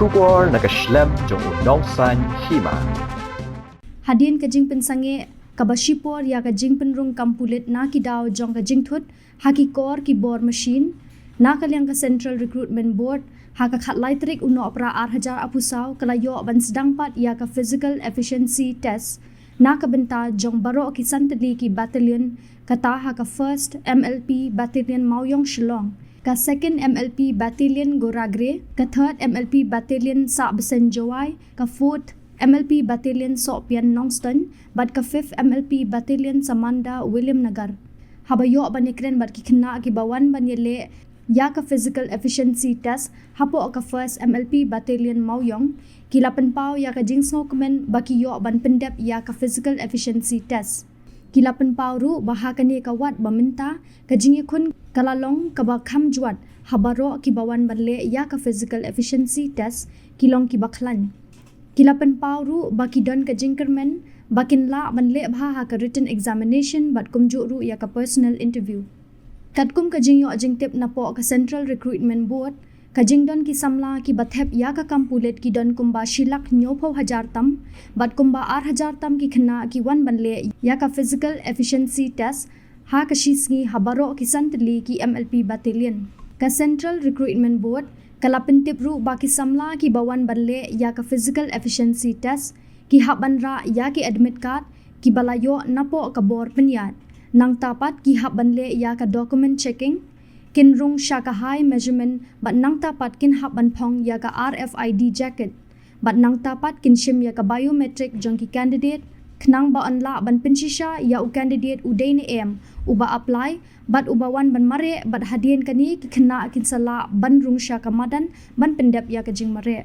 Shubor nakaslem jong unongsan hima. Hadin kajing pensange kabashipor ya kajing penrung kampulit na kidaw jong kajing thut hakikor ki bor machine na kalyang ka Central Recruitment Board haka khatlai trik uno opera 8,000 apusaw kalayo ban sedang pat ya ka physical efficiency test na kabenta jong baro ki santali ki battalion kata haka first MLP battalion Mauyong Shillong ka second MLP battalion Goragre ka third MLP battalion Sa Besen Jawai ka fourth MLP battalion Sopian Nongston bad ka 5th MLP battalion Samanda William Nagar habayo banikren bad ki kena ki bawan banyele ya ka physical efficiency test hapo ka first MLP battalion Mauyong kilapan pau ya ka jingsno kemen bakiyo ban pendep ya ka physical efficiency test kilapan pau ru bahakani ka wat baminta ka jingi khun kalalong ka bakham juat habaro ki bawan banle ya ka physical efficiency test kilong ki bakhlan kilapan pau ru baki don ka jingkermen bakin la banle bha ha ka written examination bat kumju ru ya ka personal interview katkum ka jingyo jingtep na po ka Central Recruitment Board ka jingdon ki samla ki bathep ya ka kampulet ki don kumba shilak nyopo hajar tam bat kumba 8,000 tam ki khna ki wan banle ya ka physical efficiency test ha ka shisngi habaro ki santli ki MLP battalion ka Central Recruitment Board kalapin tip ru baki samla ki bawan banle ya ka physical efficiency test ki habanra ya ki admit card ki balayo napo ka bor penyat nang tapat ki habanle ya ka document checking kinrung shaka high measurement bat nang tapat kin haban phong ya ka RFID jacket bat nang tapat kin shim ya ka biometric jong ki candidate knang ba anla ban pinshisha ya u candidate uday ni em uba apply bat ubawan ban mare bat hadien kani ki khna kin sala ban rung shaka madan ban pendap ya ka jing mare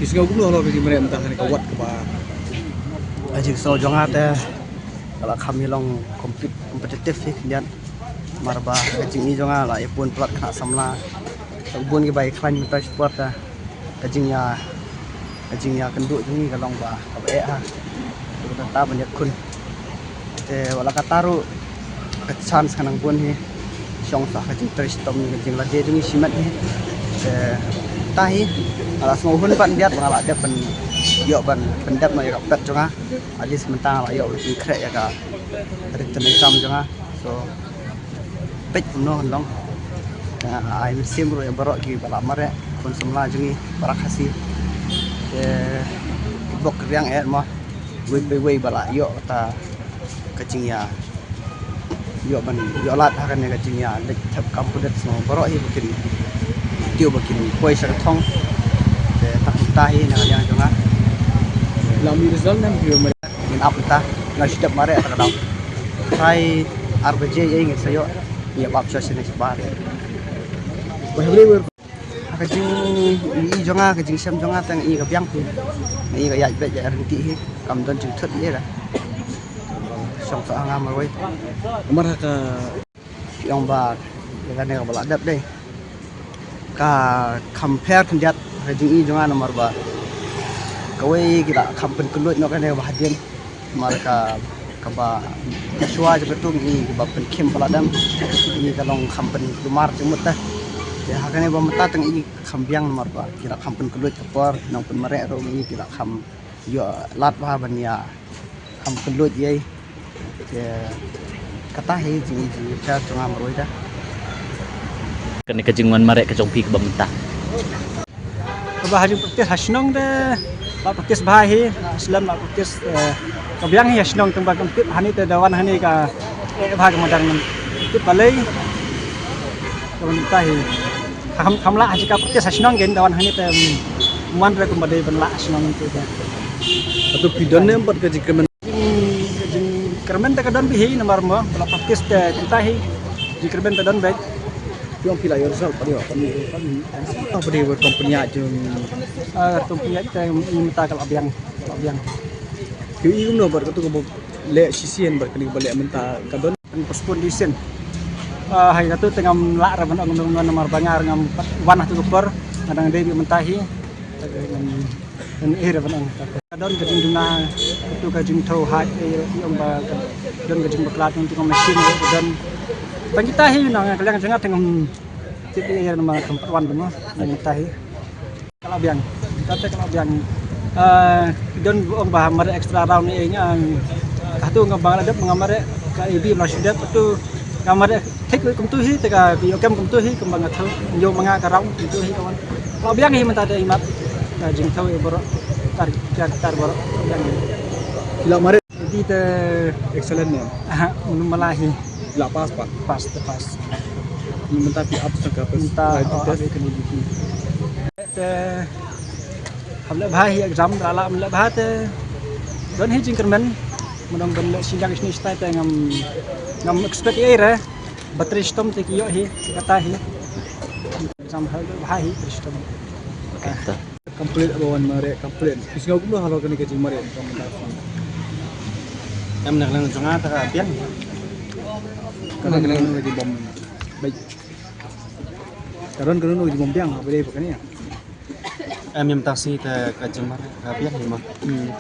Kisah gumno lo bagi mereka mentah ni kawat ke bah. Ajik so jangan ada kalau kami long kompetitif sih kemudian marba kajing ni jangan lah pun pelat kena samla pun ke baik klan minta support dah kajingnya kenduk ni kalau bah kau ha kita tak banyak kun wala kataru chance kanang pun ni syong sah kajing terus tom kajing lah dia ni simat ni tahi ala semua hun pan biat ala ada pen yo ban pendap mai rapet jonga ali sementara la yo lebih krek ya ka ada tenang jonga so pet puno long ai sim ro yang barok gi bala mare kon semla jungi para kasih bok riang mah we bala yo ta kacing ya yo ban yo lat akan ya kacing ya dek thap kampudet semua barok hi bikin tiêu bikin koi sa thong tak tahi na yang jonga Lami result nam video mereka. in up ta na step mare ta daw try RBJ ingin sayo ya bab sa sini sebar Bahari ber. kajing i jonga kajing sem jonga tang i ka biang pu i ka yai be ja rinti hi kam don jing thut ye la som ta anga mar wai Amar ka yang ba ka ne ka bala dap dei ka compare kendiat kajing i jonga nomor ba kawai kita kampen kelut no kan ya bahadian marka kaba Joshua jebetung i kaba penkim peladam i kalong kampen lumar jemut dah ya hakane ba mata teng i kambiang marba kira kampen kelut kepor nang pen merek ro i kira kam yo lat ba bania kam kelut ye ya kata he ji cha tunga maroi dah kan kejingan marek kejongpi ke bamta bahari praktis hasnong de praktis bahi Islam praktis kabiang hi hasnong tembak kempit hani te dawan hani ka bahag modang kempit balai kamun tahi kamla jika praktis hasnong gen dawan hani te muan re kumbade benla hasnong tu da atau pidon nem pat kaji kemen kermen te kadon bihi nomor mo praktis te tahi di kermen te don baik yang pila yo result pada apa dia buat company aja tumpunya te minta kalau abiang yo i gumno ber katu ko le sisien ber kali balik mentah kadon postpone desain hari itu tengah lak raban nomor bangar ngam wanah tu kupar kadang dia mentahi dan era benang kadon ke jing duna tu ke jing thau hai yang ba don ke jing baklat untuk mesin dan bagi tahi nang kalian jangan tengah tip era nama tempat wan demo bagi tahi kalau biang kata kalau biang don ong ba mar extra round ni nya katu ngabang adap ngamare ka ibi masjid tu ngamare thích kum tu hi teka bi okam kum tu hi kum bang thau yo manga ka round tu hi kawan kalau biang hi menta imat jing thau boro tar boro biang Gila mare di te excellent ne. menum malahi Gila pas pak. pas Minta pi up ka pas. minta abe kini di te hamle bhai exam rala hamle bha te don hi jing kermen menong ben sinjang sini stay te ngam expect era bateri stom te kiyo hi kata hi exam hal bhai stom Kata. Complete abawan mare complete. Isngau kum halo kani ke jing mare komanda. Em nak lang jonga ta pian. Kadang lagi bom. Baik. Kadang lagi bom biang apa deh bukannya? Em yam taksi ta ka jemar ka pian ni mo.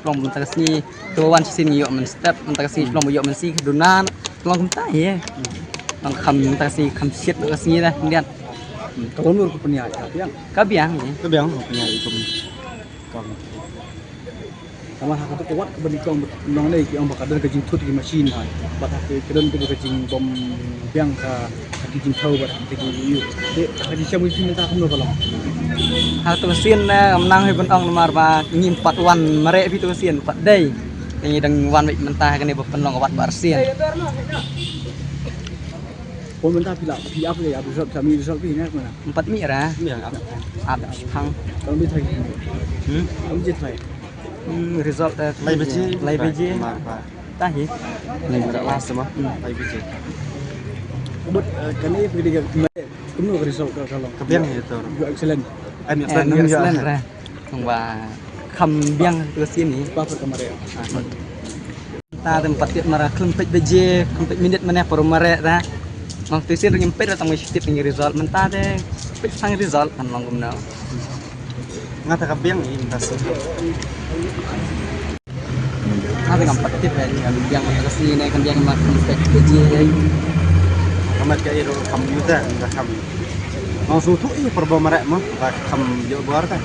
Plong mun takasi to wan sin yo men step mun takasi plong yo men si dunan plong kum ta ye plong kham takasi kham siet takasi na ndian Kalau nur punya biang. ka biang ye Ka biang punya ikum. Kom. Sama hak tu kuat kebenikong nong ni ki ambak kadang ke jing tut ki machine hai. Bat hak kadang tu ke jing bom biang ka ki jing thau bat te ki yu. De ka di chamu sin ta kum no kalau. ha to sien na amnang he bon ong mar ba ngim 4 wan mare pi to sien 4 day ni dang wan wi mentah kene bo penlong wat bar sien Pun mentah pila pi apa ya result kami result pi nak mana. 4 mi ra Biang apa? ab phang Kalau di thai. Kamu je thai. result Lai beji. lai beji Mar ba. ta ye Lai beji last sama. Lai beji. But kami pergi ke kum no result kalau. Ka biang itu. Juga excellent. Em nang sen yo yo. selen ra ong ba kham biang to sien ni Apa kemarin? ta tempat tiap marah klempet beje klempet minit mana por mare ra mang tisin ring impet datang mesti ring result mentah deh pit sang result kan long gumna Ngata ka biang ni taksi. ada ngam patip ya yang kasi ne kan yang mak klempet beje Kamat ka iro komputer ka kam. Mau sutu i perbo marek mo ka kam yo buar ta.